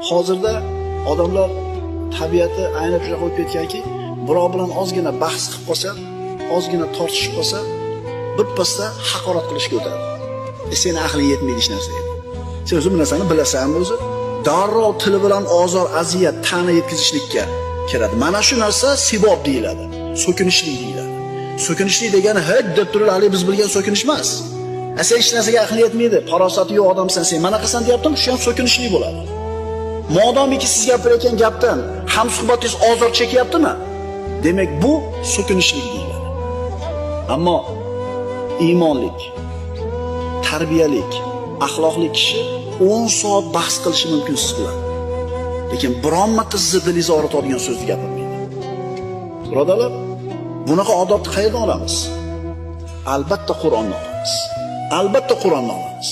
Hozirda odamlar tabiati ayni shunga qo'yib ketganki, birov bilan ozgina bahs qilib qolsa, ozgina tortishib qolsa, birpasda haqorat qilishga o'tadi. Seni aqling yetmaydi hech narsaga. Sen o'zi bu narsani bilasanmi o'zi? Darrov tili bilan ozor, aziyat, ta'na yetkazishlikka kiradi. Mana shu narsa sibob deyiladi. So'kinishlik deyiladi. So'kinishlik degani hech deb turib, hali biz bilgan so'kinish emas. Sen hech narsaga aqling yetmaydi, farosati yo'q odamsan, sen mana qilsan deyaptim, shu ham so'kinishlik bo'ladi. Modomiki siz gapirayotgan gapdan hamsuhbatingiz ozor chekyaptimi? Demak bu so'kinishlik deyiladi. Ammo iymonlik, tarbiyalik, axloqli kishi 10 soat bahs qilishi mumkin siz bilan. Lekin biron marta sizni dilingizni og'ritadigan so'zni gapirmaydi. Birodarlar, bunaqa odobni qayerdan olamiz? Albatta Qur'ondan olamiz. Albatta Qur'ondan olamiz.